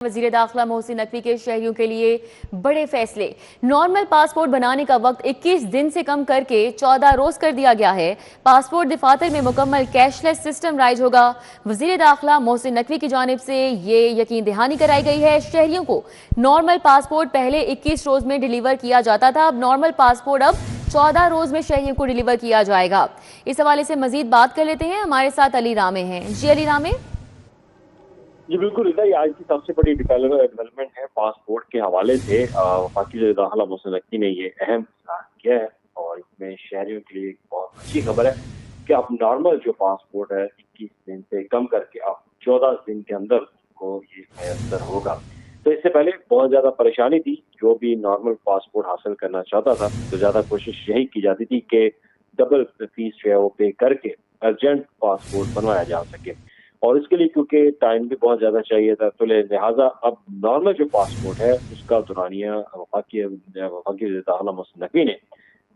वजीर दाखिला मोहसिन नकवी के शहरियों के लिए बड़े फैसले। नॉर्मल पासपोर्ट बनाने का वक्त 21 दिन से कम करके 14 रोज कर दिया गया है। पासपोर्ट दफातर में मुकम्मल कैशलेस सिस्टम राइज होगा। वजीर दाखिला मोहसिन नकवी की जानिब से ये यकीन दहानी कराई गई है। शहरियों को नॉर्मल पासपोर्ट पहले 21 रोज में डिलीवर किया जाता था, अब नॉर्मल पासपोर्ट अब 14 रोज में शहरियों को डिलीवर किया जाएगा। इस हवाले से मजीद बात कर लेते हैं, हमारे साथ अली रामे हैं। जी अली रामे। जी बिल्कुल, ये आज की सबसे बड़ी डेवलपमेंट है पासपोर्ट के हवाले से। वज़ीर दाखिला मोहसिन नकवी ने ये अहम ऐलान किया है और इसमें शहरियों के लिए एक बहुत अच्छी खबर है कि अब नॉर्मल जो पासपोर्ट है 21 दिन से कम करके अब 14 दिन के अंदर को ये मैसर होगा। तो इससे पहले बहुत ज्यादा परेशानी थी, जो भी नॉर्मल पासपोर्ट हासिल करना चाहता था तो ज्यादा कोशिश यही की जाती थी कि डबल फीस जो है वो पे करके अर्जेंट पासपोर्ट बनवाया जा सके, और इसके लिए क्योंकि टाइम भी बहुत ज्यादा चाहिए था तो लिहाजा अब नॉर्मल जो पासपोर्ट है उसका दुरानिया वज़ीर दाखिला मोहसिन नकवी ने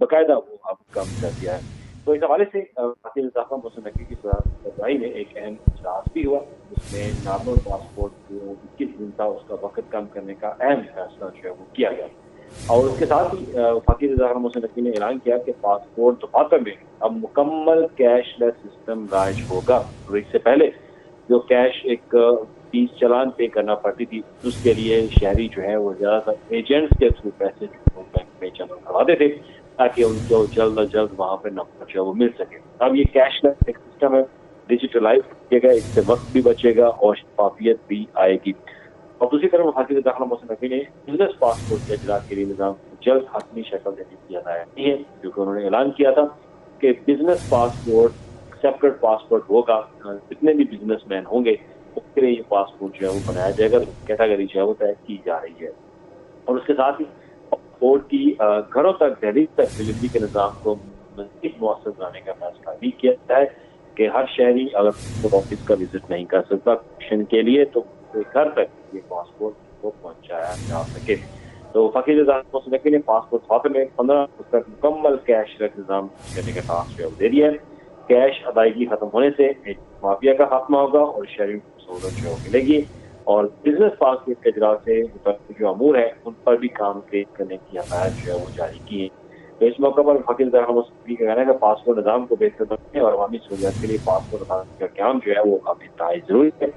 बाकायदा वो अब कम कर दिया है। तो इस हवाले से वज़ीर दाखिला मोहसिन नकवी की सरबराही में एक अहम इजलास भी हुआ, जिसमें नॉर्मल पासपोर्ट जो 21 दिन था उसका वक्त कम करने का अहम फैसला जो है वो किया गया। और उसके साथ ही वज़ीर दाखिला मोहसिन नकवी ने ऐलान किया कि पासपोर्ट दफातर में अब मुकम्मल कैशलेस सिस्टम राइज होगा। और इससे पहले जो कैश एक फीस चलान पे करना पड़ती थी, उसके लिए शहरी जो है वो ज्यादातर एजेंट्स के थ्रू पैसे बैंक में जमा करवाते थे ताकि उनको जल्द अज जल्द वहां पर नफा जो है वो मिल सके। अब ये कैशलेस एक सिस्टम है, डिजिटलाइज किएगा, इससे वक्त भी बचेगा और शफाफियत भी आएगी। और दूसरी तरफ वज़ीर दाखिला मोहसिन नकवी ने बिजनेस पासपोर्ट के इजरात के लिए निजाम जल्द हतमी शक्ल देने की हदायत दी है, क्योंकि उन्होंने ऐलान किया था कि बिजनेस पासपोर्ट सेपरेट पासपोर्ट होगा, जितने भी बिजनेसमैन होंगे उसके लिए ये पासपोर्ट जो है वो बनाया जाएगा। कैटेगरी जो है वो तय की जा रही है और उसके साथ ही पासपोर्ट की घरों तक दिल्ली तक डिलीवरी के निजाम को मज़ीद मौसर बनाने का फैसला भी किया गया है कि हर शहरी अगर ऑफिस का विजिट नहीं कर सकता के लिए तो घर तक ये पासपोर्ट को पहुंचाया जा सके। तो वज़ीर दाखिला मोहसिन नकवी ने पासपोर्ट खाते में 15 तक मुकम्मल कैश इंतजाम करने का टास्क जो है दे दिया है। कैश अदायगी खत्म होने से एक माफिया का खात्मा होगा और शहरियों को सहूलत जो मिलेगी, और बिजनेस पासपोर्ट के इजरा से जो अमूर है उन पर भी काम तेज करने की हदायत जो है वो जारी की है। तो इस मौके पर वज़ीर दाखिला मोहसिन नकवी का कहना है कि पासपोर्ट निजाम को बेहतर बनाने और अवामी सहूलियत के लिए पासपोर्ट अथॉरिटी का क्याम जो है वो अब इंतहाई जरूरी है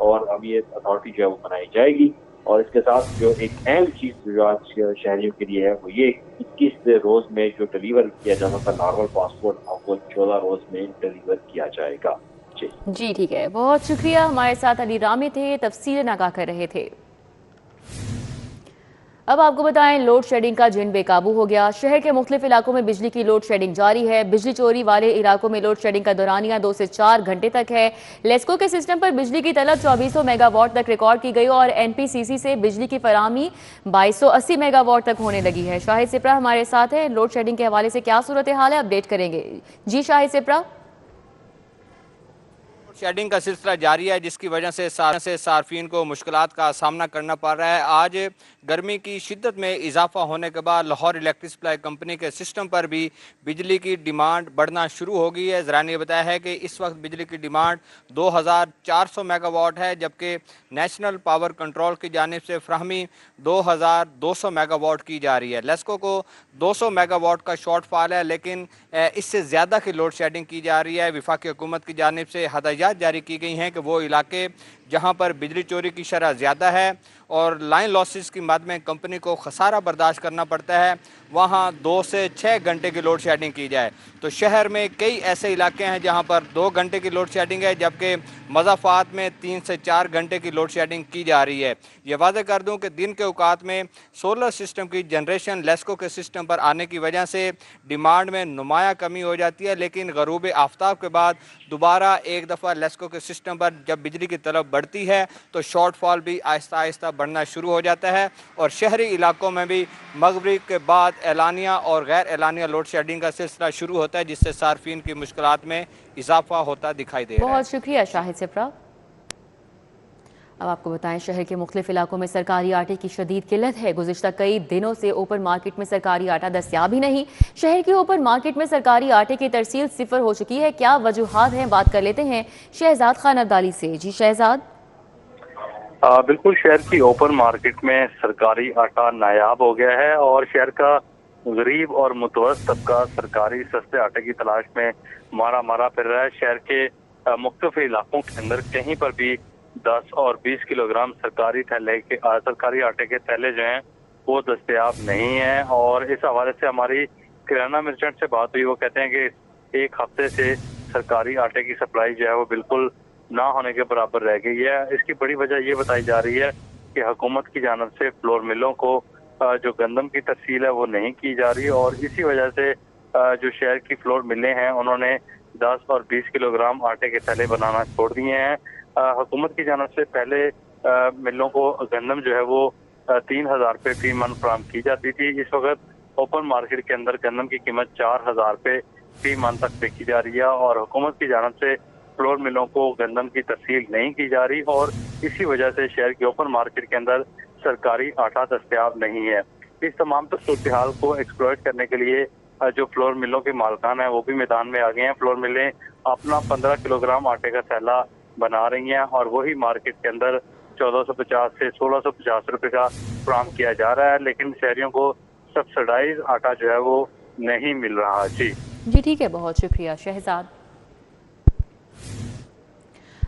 और अब ये अथॉरिटी जो है वो बनाई जाएगी। और इसके साथ जो एक अहम चीज जो आज शहरियों के लिए है वो ये 21 रोज में जो डिलीवर किया जाता था नॉर्मल पासपोर्ट, अब वो 14 रोज में डिलीवर किया जाएगा। जी ठीक है, बहुत शुक्रिया। हमारे साथ अली रामे थे, तफसील आगाह कर रहे थे। अब आपको बताएं, लोड शेडिंग का जिन बेकाबू हो गया। शहर के मुख्तलिफ इलाकों में बिजली की लोड शेडिंग जारी है। बिजली चोरी वाले इलाकों में लोड शेडिंग का दौरानिया 2 से 4 घंटे तक है। लेस्को के सिस्टम पर बिजली की तलब 2400 मेगावाट तक रिकॉर्ड की गई और एनपीसीसी से बिजली की फराहमी 2280 मेगावाट तक होने लगी है। शाहिद सिप्रा हमारे साथ है, लोड शेडिंग के हवाले से क्या सूरत हाल है अपडेट करेंगे। जी शाहिद सिप्रा। शेडिंग का सिलसिला जारी है, जिसकी वजह से सार्फिन को मुश्किलात का सामना करना पड़ रहा है। आज गर्मी की शिद्दत में इजाफा होने के बाद लाहौर इलेक्ट्रिक सप्लाई कंपनी के सिस्टम पर भी बिजली की डिमांड बढ़ना शुरू हो गई है। ज़रा ने बताया है कि इस वक्त बिजली की डिमांड 2400 मेगावाट है, जबकि नेशनल पावर कंट्रोल की जानिब से फ्राहमी 2200 मेगावाट की जा रही है। लेस्को को 200 मेगावाट का शॉर्टफॉल है, लेकिन इससे ज़्यादा की लोड शेडिंग की जा रही है। वफाकी हुकूमत की जानिब से हदायत जारी की गई हैं कि वो इलाके जहां पर बिजली चोरी की शरह ज़्यादा है और लाइन लॉसेस की मद में कंपनी को खसारा बर्दाश्त करना पड़ता है, वहां 2 से 6 घंटे की लोड शेडिंग की जाए। तो शहर में कई ऐसे इलाके हैं जहां पर 2 घंटे की लोड शेडिंग है, जबकि मज़ाफ़ात में 3 से 4 घंटे की लोड शेडिंग की जा रही है। ये वादे कर दूं कि दिन के औकात में सोलर सिस्टम की जनरेशन लेस्को के सिस्टम पर आने की वजह से डिमांड में नुमाया कमी हो जाती है, लेकिन गरूब आफ्ताब के बाद दोबारा एक दफ़ा लेस्को के सिस्टम पर जब बिजली की तलब बढ़ती है तो शॉर्टफॉल भी आहिस्ता आहिस्ता बढ़ना शुरू हो जाता है और शहरी इलाकों में भी मगरिब के बाद एलानिया और गैर एलानिया लोड शेडिंग का सिलसिला शुरू होता है, जिससे सार्फिन की मुश्किलात में इजाफा होता दिखाई दे रहा है। बहुत शुक्रिया शाहिद सिप्रा। अब आपको बताएं, शहर के मुख्तलिफ इलाकों में सरकारी आटे की शदीद किल्लत है। गुज़िश्ता कई दिनों से ओपन मार्केट में सरकारी आटा दस्तियाब ही नहीं। शहर के ओपन मार्केट में सरकारी आटे की तरसील 0 हो चुकी है। क्या वजूहात हैं, बात कर लेते हैं शहजाद खान अब्दाली से। जी शहजाद। बिल्कुल, शहर की ओपन मार्केट में सरकारी आटा नायाब हो गया है और शहर का गरीब और मुतवस्सित तबका सरकारी सस्ते आटे की तलाश में मारा मारा फिर रहा है। शहर के मुख्तलिफ इलाकों के अंदर कहीं पर भी 10 और 20 किलोग्राम सरकारी आटे के थैले जो हैं वो दस्तयाब नहीं है। और इस हवाले से हमारी किराना मर्चेंट से बात हुई, वो कहते हैं कि एक हफ्ते से सरकारी आटे की सप्लाई जो है वो बिल्कुल ना होने के बराबर रह गई है। इसकी बड़ी वजह ये बताई जा रही है कि हुकूमत की जानिब से फ्लोर मिलों को जो गंदम की तरसील है वो नहीं की जा रही और इसी वजह से जो शहर की फ्लोर मिलें हैं उन्होंने 10 और 20 किलोग्राम आटे के थैले बनाना छोड़ दिए हैं। हुकूमत की जानिब से पहले मिलों को गंदम जो है वो 3,000 रुपये फी मन फराहम की जाती थी। इस वक्त ओपन मार्केट के अंदर गंदम की कीमत 4,000 रुपये फी मन तक बेची जा रही है और हुकूमत की जानिब से फ्लोर मिलों को गंदम की तरसील नहीं की जा रही और इसी वजह से शहर की ओपन मार्केट के अंदर सरकारी आटा दस्तयाब नहीं है। इस तमाम सूरत हाल को एक्सप्लॉइट करने के लिए जो फ्लोर मिलों के मालकान हैं वो भी मैदान में आ गए हैं। फ्लोर मिलें अपना 15 किलोग्राम आटे का थैला बना रही हैं और वही मार्केट के अंदर 1450 से 1650 रुपये का फराहम किया जा रहा है, लेकिन शहरियों को सब्सिडाइज आटा जो है वो नहीं मिल रहा। जी ठीक है, बहुत शुक्रिया शहजाद।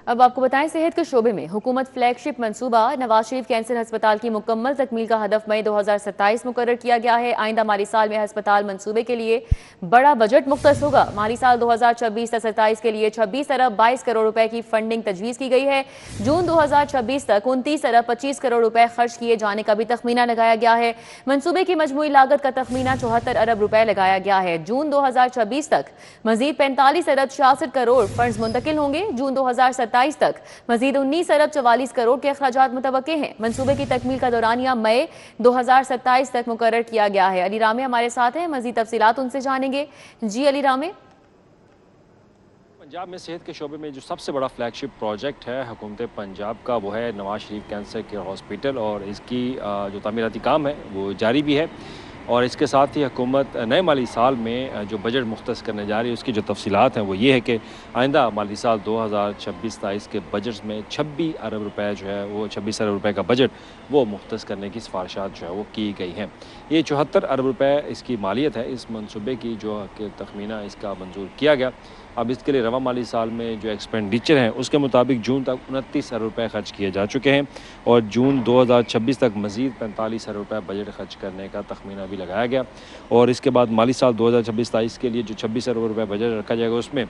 अब आपको बताएं, सेहत के शोबे में हुकूमत फ्लैगशिप मंसूबा नवाज शरीफ कैंसर अस्पताल की मुकम्मल तकमील का हदफ मई 2027 मुकर्रर किया गया है। आइंदा माली साल में अस्पताल मंसूबे के लिए बड़ा बजट मुख्तस होगा। माली साल 2026-27 के लिए 26 अरब 22 करोड़ रुपए की फंडिंग तजवीज़ की गई है। जून 2026 तक 29 अरब 25 करोड़ रुपए खर्च किए जाने का भी तखमीना लगाया गया है। मंसूबे की मजमूई लागत का तखमीना 74 अरब रुपए लगाया गया है। जून 2026 तक मजीद 45 अरब 66 करोड़ फंड मुंतकिल होंगे। जून 2027 तक मजीद 19 अरब 44 करोड़ के अखराजात मुतवक्के हैं। मंसूबे की तकमील का दौरानिया मई 2027 तक मुकर्रर किया गया है। अली रामे हमारे साथ हैं, मजीद तफसीलात उनसे जानेंगे। जी अली रामे। पंजाब में सेहत के शोबे में जो सबसे बड़ा फ्लैगशिप प्रोजेक्ट है हुकूमत पंजाब का वो है Nawaz Sharif cancer care hospital और इसकी जो तामीराती काम है वो जारी भी है। और इसके साथ ही हुकूमत नए माली साल में जो बजट मुख्तस करने जा रही है उसकी जो तफसीलात हैं वो ये है कि आइंदा माली साल 2026-27 के बजट में 26 अरब रुपए जो है वो 26 अरब रुपए का बजट वो मुख्तस करने की सिफारिशात जो है वो की गई हैं। ये 74 अरब रुपए इसकी मालियत है। इस मनसूबे की जो तखमीना इसका मंजूर किया गया। अब इसके लिए रवा माली साल में जो एक्सपेंडिचर हैं उसके मुताबिक जून तक 29 अरब रुपये खर्च किए जा चुके हैं और जून 2026 तक मज़ीद 45 अरब रुपये बजट खर्च करने का तखमीना भी लगाया गया। और इसके बाद माली साल 2026-27 के लिए जो 26 अरब रुपये बजट रखा जाएगा उसमें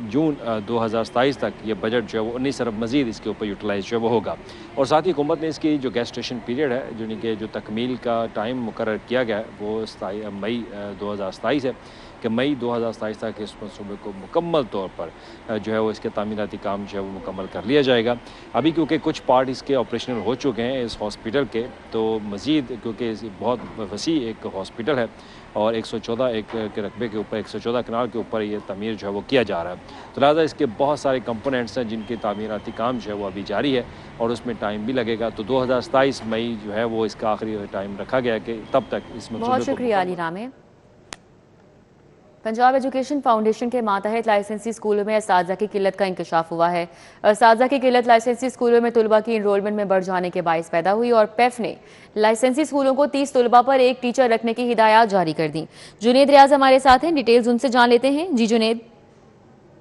जून 2027 तक ये बजट जो है वो 19 अरब मज़ीद इसके ऊपर यूटिलाइज जो है वो होगा। और साथ ही हुकूमत ने इसकी जो गेस्टेशन पीरियड है यानी कि जो तकमील का टाइम मुकर्रर किया गया है वो मई 2027 है कि मई 2027 तक इस मनसूबे को मुकम्मल तौर पर जो है वो इसके तामीराती काम जो है वो मुकम्मल कर लिया जाएगा। अभी क्योंकि कुछ पार्ट इसके ऑपरेशनल हो चुके हैं इस हॉस्पिटल के, तो मज़ीद क्योंकि बहुत वसी एक हॉस्पिटल है और 114 एक के रकबे के ऊपर 114 कनाल के ऊपर ये तमीर जो है वो किया जा रहा है। तो लिहाजा इसके बहुत सारे कंपोनेंट्स हैं जिनकी तामीराती काम जो है वो अभी जारी है और उसमें टाइम भी लगेगा। तो 2027 मई जो है वो इसका आखिरी टाइम रखा गया कि तब तक इस मनसूबे को। बहुत शुक्रिया अली रामे। पंजाब एजुकेशन फाउंडेशन के मातहत लाइसेंसी स्कूलों में असातिज़ा की किल्लत का इंकशाफ हुआ है। असातिज़ा की किल्लत लाइसेंसी स्कूलों में तलबा की इनरोलमेंट में बढ़ जाने के बायस पैदा हुई और पेफ ने लाइसेंसी स्कूलों को 30 तलबा पर एक टीचर रखने की हिदायत जारी कर दी। जुनेद रियाज हमारे साथ हैं, डिटेल्स उनसे जान लेते हैं। जी जुनेद।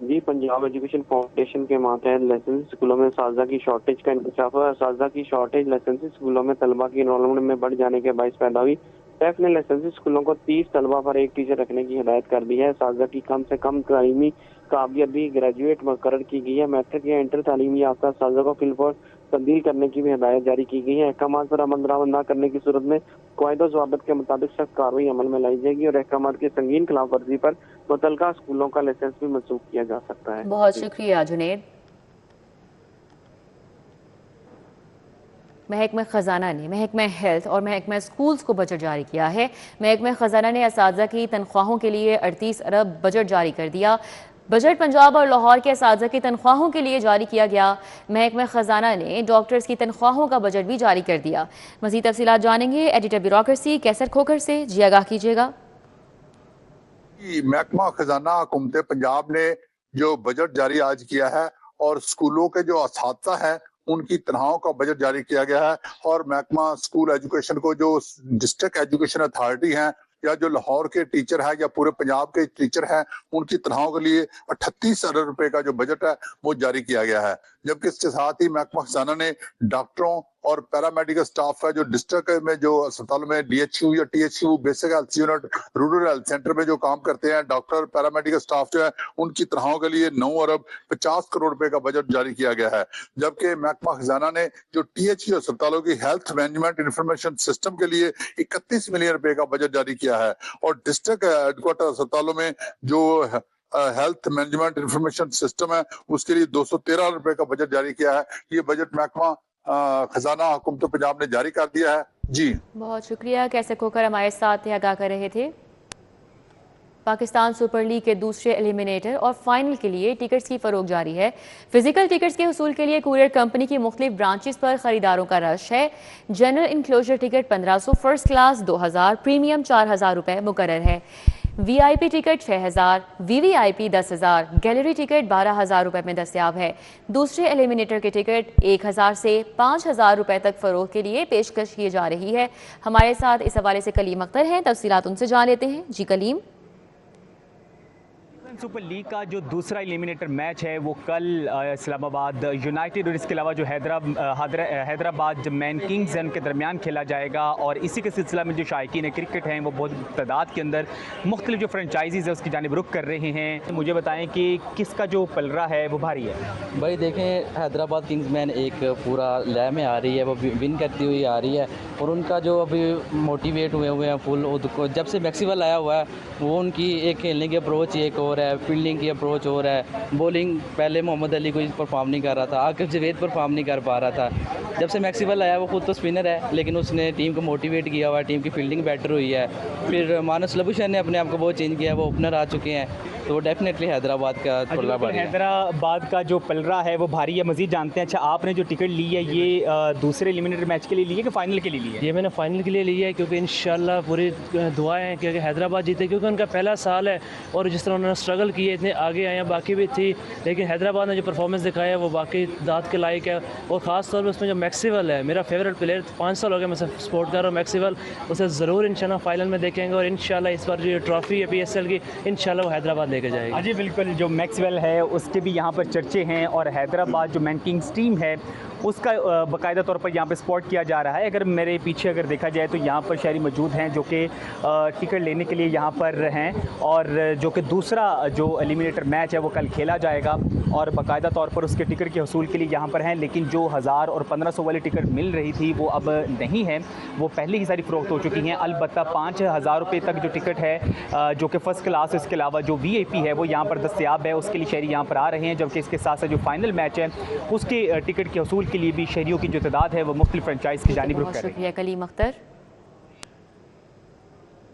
जी, पंजाब एजुकेशन फाउंडेशन के मातहत लाइसेंसी स्कूलों में असातिज़ा की शॉर्टेज का इंकशाफ हुआ। असातिज़ा की शॉर्टेज लाइसेंसी स्कूलों में तलबा की इनरोलमेंट में बढ़ जाने के बायस पैदा हुई। पैफ ने लाइसेंसी स्कूलों को 30 तलबा पर एक टीचर रखने की हिदायत कर दी है। असातिज़ा की कम से कम तालीमी काबिलियत भी ग्रेजुएट मुकर्रर की गई है। मैट्रिक या इंटर तालीमी याफ्ता असातिज़ा को फिलफोर तब्दील करने की भी हिदायत जारी की गई है। अहकाम पर अमल दरामद न करने की सूरत में कायदो ज़वाबित के मुताबिक सख्त कार्रवाई अमल में लाई जाएगी और अहकाम की संगीन खिलाफ वर्जी पर मुतल्लिका स्कूलों का लाइसेंस भी मनसूख किया जा सकता है। बहुत शुक्रिया जुनेद। महकमा खजाना ने महकमा हेल्थ और महकमा स्कूल्स को बजट जारी किया है। महकमा खजाना ने असातिज़ा की तनख्वाहों के लिए 38 अरब बजट जारी कर दिया। बजट पंजाब और लाहौर के असातिज़ा की तनख्वाहों के लिए जारी किया गया। महकमा खजाना ने डॉक्टर्स की तनख्वाहों का बजट भी जारी कर दिया। मज़ीद तफसीलात जानेंगे एडिटर ब्यूरोक्रेसी कैसर खोखर से। जी आगाह कीजिएगा। महकमा खजाना हुकूमत पंजाब ने जो बजट जारी आज किया है और स्कूलों के जो असातिज़ा हैं उनकी तनख्वाहों का बजट जारी किया गया है। और महकमा स्कूल एजुकेशन को जो डिस्ट्रिक्ट एजुकेशन अथॉरिटी है या जो लाहौर के टीचर है या पूरे पंजाब के टीचर हैं, उनकी तनख्वाहों के लिए 38 अरब रुपए का जो बजट है वो जारी किया गया है। जबकि इसके साथ ही महकमा खजाना ने डॉक्टरों और पैरामेडिकल स्टाफ है जो डिस्ट्रिक्ट में जो अस्पतालों में DHU या THU basic health unit rural health centre में जो काम करते हैं डॉक्टर पैरामेडिकल स्टाफ जो है उनकी तनख्वाहों के लिए 9 अरब 50 करोड़ रुपए का बजट जारी किया गया है। जबकि महकमा खजाना ने जो THU अस्पतालों की हेल्थ मैनेजमेंट इंफॉर्मेशन सिस्टम के लिए 31 मिलियन रुपए का बजट जारी किया है। और डिस्ट्रिक्ट हेडक्वार्टर अस्पतालों में जो हेल्थ मैनेजमेंट इंफॉर्मेशन सिस्टम है उसके लिए 213 रुपए का बजट जारी किया है। ये बजट महकमा खजाना हुकूमत पंजाब ने जारी कर दिया है। जी बहुत शुक्रिया, कैसे खोकर हमारे साथ आगाह कर रहे थे। पाकिस्तान सुपर लीग के दूसरे एलिमिनेटर और फाइनल के लिए टिकट्स की फरोख्त जारी है। फिजिकल टिकट्स के हुसूल के लिए कुरियर कंपनी की मुख्तलिफ ब्रांचेस पर खरीदारों का रश है। General enclosure ticket 1500, first class 2000, premium 4000 रुपए मुकर्रर है। VIP ticket 6000, VVIP 10,000, gallery ticket 12,000 रुपए में दस्तयाब है। दूसरे एलिमिनेटर के टिकट 1000 से 5000 रुपए तक फरोख्त के लिए पेशकश की जा रही है। हमारे साथ इस हवाले से कलीम अख्तर हैं, तफसीलात उनसे जान लेते हैं। जी कलीम। सुपर लीग का जो दूसरा एलिमिनेटर मैच है वो कल इस्लामाबाद यूनाइटेड और इसके अलावा जो हैदराबाद मैन किंग्स है उनके दरमियान खेला जाएगा। और इसी के सिलसिला में जो शायकीन क्रिकेट हैं वो बहुत तादाद के अंदर मुख्तलिफ जो फ्रेंचाइजीज़ है उसकी जानिब रुख कर रहे हैं। मुझे बताएं कि किसका जो पलड़ा है वो भारी है। भाई देखें, हैदराबाद किंग्स मैन एक पूरा लय में आ रही है, वो विन करती हुई आ रही है और उनका जो अभी मोटिवेट हुए हैं फुल, जब से मैक्सिवल आया हुआ है वो उनकी एक खेलने की अप्रोच एक और है, फील्डिंग की अप्रोच हो रहा है। बॉलिंग पहले मोहम्मद अली कोई परफॉर्म नहीं कर रहा था, आकिब जवेद परफॉर्म नहीं कर पा रहा था। जब से मैक्सिवल आया वो खुद तो स्पिनर है लेकिन उसने टीम को मोटिवेट किया हुआ है, टीम की फील्डिंग बेटर हुई है। फिर मानस लबुशेन ने अपने आप को बहुत चेंज किया है, वो ओपनर आ चुके हैं, तो वो डेफिनेटली हैदराबाद का पलड़ा भारी है। हैदराबाद का जो पलड़ा है वो भारी है। मजीद जानते हैं, अच्छा आपने जो टिकट ली है ये दूसरे एलिमिनेटर मैच के लिए ली है कि फाइनल के लिए ली है? ये मैंने फाइनल के लिए ली है क्योंकि इंशाल्लाह पूरी दुआएं हैं कि हैदराबाद जीते, क्योंकि उनका पहला साल है और जिस तरह उन्होंने स्ट्रगल किए इतने आगे आए हैं, बाकी भी थी लेकिन हैदराबाद ने जो परफॉर्मेंस दिखाया है वो बाकी दाद के लायक है। और ख़ास तौर पर उसमें जो मैक्सिवल है, मेरा फेवरेट प्लेयर, 5 साल हो गया मैं सपोर्ट कर रहा हूँ मैक्सिवल, उसे ज़रूर इंशाल्लाह फाइनल में देखेंगे और इंशाल्लाह इस बार जो ट्रॉफी है PSL की इंशाल्लाह वो हैदराबाद लेके जाएगी। जी बिल्कुल, जो मैक्सवेल है उसके भी यहाँ पर चर्चे हैं और हैदराबाद जो मैन किंग्स टीम है उसका बाकायदा तौर पर यहाँ पे सपोर्ट किया जा रहा है। अगर मेरे पीछे अगर देखा जाए तो यहाँ पर शहरी मौजूद हैं जो कि टिकट लेने के लिए यहाँ पर हैं और जो कि दूसरा जो एलिमिनेटर मैच है वो कल खेला जाएगा और बाकायदा तौर पर उसके टिकट के हसूल के लिए यहाँ पर हैं। लेकिन जो 1000 और 1500 वाली टिकट मिल रही थी वो अब नहीं है, वो पहले ही सारी फ़रोख्त हो चुकी हैं। अलबत्ता 5000 रुपये तक जो टिकट है जो कि फ़र्स्ट क्लास, इसके अलावा जो VIP है वो यहाँ पर दस्तयाब है, उसके लिए शहरी यहाँ पर आ रहे हैं। जबकि इसके साथ साथ जो फाइनल मैच है उसके टिकट के हसूल के लिए भी शहरियों की जो तादाद है वो मुख्तलिफ फ्रेंचाइज की जानिब रुख कर रही है। शुक्रिया कलीम अख्तर।